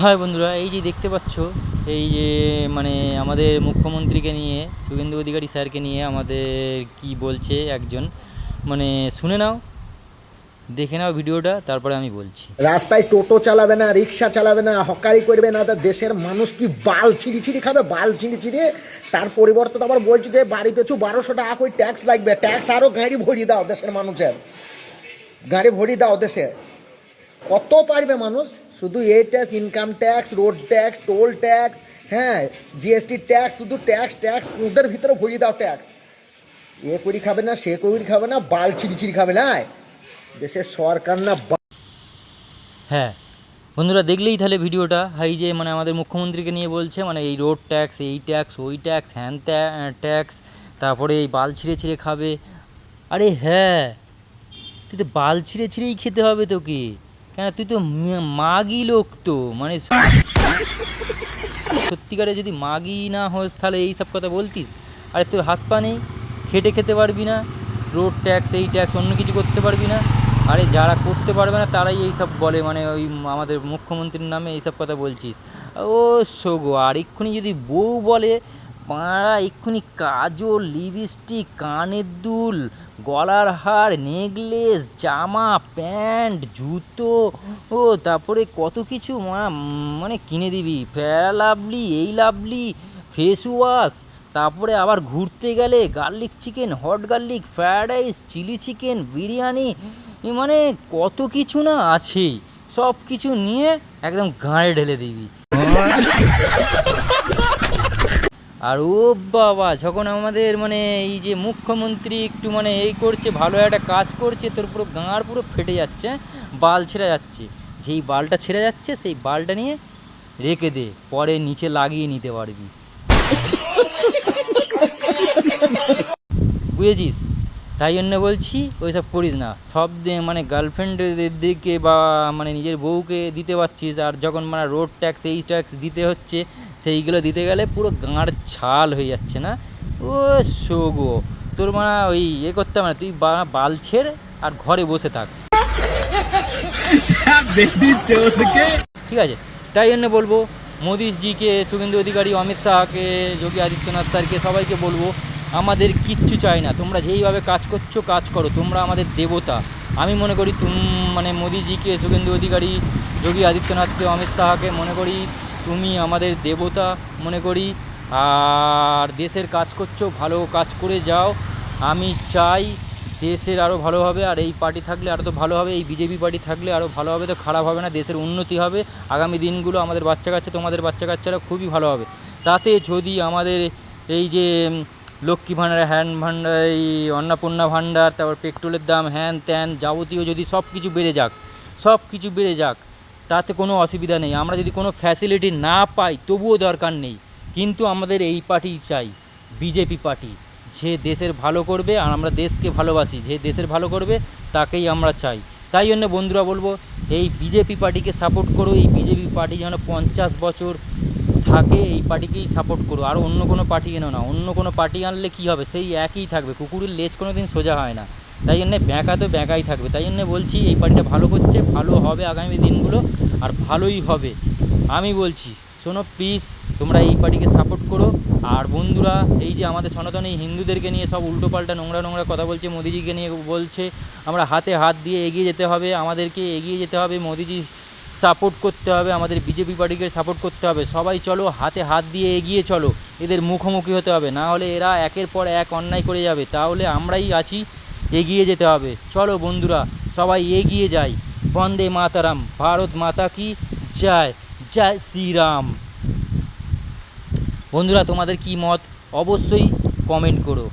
High বন্ধুরা, এই যে দেখতে পাচ্ছ, এই যে মানে আমাদের মুখ্যমন্ত্রীকে নিয়ে, শুভেন্দু অধিকারী স্যারকে নিয়ে আমাদের কি বলছে একজন, মানে শুনে নাও, দেখে নাও ভিডিওটা, তারপরে আমি বলছি। রাস্তায় টোটো চালাবে না, রিক্সা চালাবে না, হকারি করবে না, তা দেশের মানুষ কি বাল ছিঁড়ি ছিঁড়ি খাবে? বাল ছিঁড়ি ছিঁড়ে তার পরিবর্তে তো আবার বলছে যে বাড়ি পিছু 1200 টাকা করে ট্যাক্স লাগবে। ট্যাক্স আরও গাড়ি ভরিয়ে দাও দেশের মানুষের, গাড়ি ভরিয়ে দাও দেশে। কত পারবে মানুষ? শুধু এই tax, income tax, road tax, toll tax, হ্যাঁ জিএসটি ট্যাক্স, শুধু ট্যাক্স ট্যাক্স ওদের ভিতরে ভরিয়ে দাও ট্যাক্স। এ করি খাবে না, সে করি খাবে না, বাল ছিঁড়ি ছিঁড়ি খাবে না দেশের সরকার না। হ্যাঁ বন্ধুরা, দেখলেই তাহলে ভিডিওটা, এই যে মানে আমাদের মুখ্যমন্ত্রীকে নিয়ে বলছে, মানে এই রোড ট্যাক্স, এই ট্যাক্স, ওই ট্যাক্স, হ্যান ট্যাক্স, তারপরে এই বাল ছিঁড়ে ছিঁড়ে খাবে। আরে হ্যাঁ, তুই তো বাল ছিঁড়ে ছিঁড়েই খেতে হবে তোকে, কেন তুই তো মাগি লোক, তো মানে সত্যিকারে যদি মাগি না হোস তাহলে এই সব কথা বলতিস? আরে তোর হাত পা নেই, খেটে খেতে পারবি না, রোড ট্যাক্স, এই ট্যাক্স, অন্য কিছু করতে পারবি না। আরে যারা করতে পারবে না তারাই এই সব বলে, মানে ওই আমাদের মুখ্যমন্ত্রীর নামে এইসব কথা বলছিস। ও সোগো, আর এক্ষুনি যদি বউ বলে, পাড়া এক্ষুনি কাজল, লিপস্টিক, কানের দুল, গলার হার, নেকলেস, জামা, প্যান্ট, জুতো, ও তারপরে কত কিছু মানে কিনে দিবি, ফেয়ার লাভলি, এই লাভলি, ফেস ওয়াশ, তারপরে আবার ঘুরতে গেলে garlic chicken, hot garlic, fried rice, chilli chicken, biryani, মানে কত কিছু না আছেই। সব কিছু নিয়ে একদম গাঁড়ে ঢেলে দিবি। আর ও বাবা, যখন আমাদের মানে এই যে মুখ্যমন্ত্রী একটু মানে এই করছে, ভালো একটা কাজ করছে, তোর পুরো গাঁড় পুরো ফেটে যাচ্ছে, বাল ছেড়ে যাচ্ছে। যেই বালটা ছেড়ে যাচ্ছে সেই বালটা নিয়ে রেখে দে, পরে নিচে লাগিয়ে নিতে পারবি, বুঝেছিস? তাই জন্য বলছি ওইসব করিস না। সব মানে গার্লফ্রেন্ডের দিকে বা মানে নিজের বউকে দিতে পারছিস, আর যখন মানে রোড ট্যাক্স, এই ট্যাক্স দিতে হচ্ছে, সেইগুলো দিতে গেলে পুরো গাঁড় ছাল হয়ে যাচ্ছে না। ও শোগো, তোর মানে ওই করতে হবে না, তুই বাল ছেড় আর ঘরে বসে থাক, ঠিক আছে? তাই জন্য বলবো মোদিজিকে, শুভেন্দু অধিকারী, অমিত শাহকে, যোগী আদিত্যনাথ স্যারকে, সবাইকে বলবো, আমাদের কিচ্ছু চাই না, তোমরা যেইভাবে কাজ করছো কাজ করো, তোমরা আমাদের দেবতা। আমি মনে করি মানে মোদিজিকে, শুভেন্দু অধিকারী, যোগী আদিত্যনাথকে, অমিত শাহকে মনে করি তুমি আমাদের দেবতা মনে করি। আর দেশের কাজ করছো, ভালো কাজ করে যাও। আমি চাই দেশের আরও ভালো হবে, আর এই পার্টি থাকলে আরও তো ভালো হবে, এই বিজেপি পার্টি থাকলে আরও ভালো হবে, তো খারাপ হবে না, দেশের উন্নতি হবে। আগামী দিনগুলো আমাদের বাচ্চা কাচ্চা, তোমাদের বাচ্চা কাচ্চারা খুবই ভালো হবে। তাতে যদি আমাদের এই যে লক্ষ্মী ভাণ্ডার, হ্যান ভাণ্ডার, এই অন্নপূর্ণা ভাণ্ডার, তারপর পেট্রোলের দাম, হ্যান ত্যান যাবতীয় যদি সব কিছু বেড়ে যাক, সব কিছু বেড়ে যাক, তাতে কোনো অসুবিধা নেই। আমরা যদি কোনো ফ্যাসিলিটি না পাই তবুও দরকার নেই, কিন্তু আমাদের এই পার্টি চাই, বিজেপি পার্টি, যে দেশের ভালো করবে, আর আমরা দেশকে ভালোবাসি, যে দেশের ভালো করবে তাকেই আমরা চাই। তাই জন্য বন্ধুরা বলবো, এই বিজেপি পার্টিকে সাপোর্ট করো, এই বিজেপি পার্টি যেন 50 বছর থাকে, এই পার্টিকেই সাপোর্ট করো। আর অন্য কোনো পার্টি এনো না, অন্য কোনো পার্টি আনলে কী হবে, সেই একই থাকবে, কুকুরের লেজ কোনো দিন সোজা হয় না। তাই জন্যে ব্যাঁকা তো ব্যাঁকাই থাকবে। তাই জন্যে বলছি এই পার্টিটা ভালো করছে, ভালো হবে আগামী দিনগুলো, আর ভালোই হবে আমি বলছি। শোনো প্লিজ, তোমরা এই পার্টিকে সাপোর্ট করো। আর বন্ধুরা, এই যে আমাদের সনাতনী হিন্দুদেরকে নিয়ে সব উল্টোপাল্টা নোংরা নোংরা কথা বলছে, মোদিজিকে নিয়ে বলছে, আমরা হাতে হাত দিয়ে এগিয়ে যেতে হবে, আমাদেরকে এগিয়ে যেতে হবে, মোদিজি সাপোর্ট করতে হবে, আমাদের বিজেপি পার্টিকে সাপোর্ট করতে হবে। সবাই চলো, হাতে হাত দিয়ে এগিয়ে চলো, এদের মুখোমুখি হতে হবে, না হলে এরা একের পর এক অন্যায় করে যাবে, তাহলে আমরাই আছি, এগিয়ে যেতে হবে। চলো বন্ধুরা, সবাই এগিয়ে যাই। বন্দে মাতারাম, ভারত মাতা কি জয়, জয় শ্রীরাম। বন্ধুরা, তোমাদের কি মত অবশ্যই কমেন্ট করো।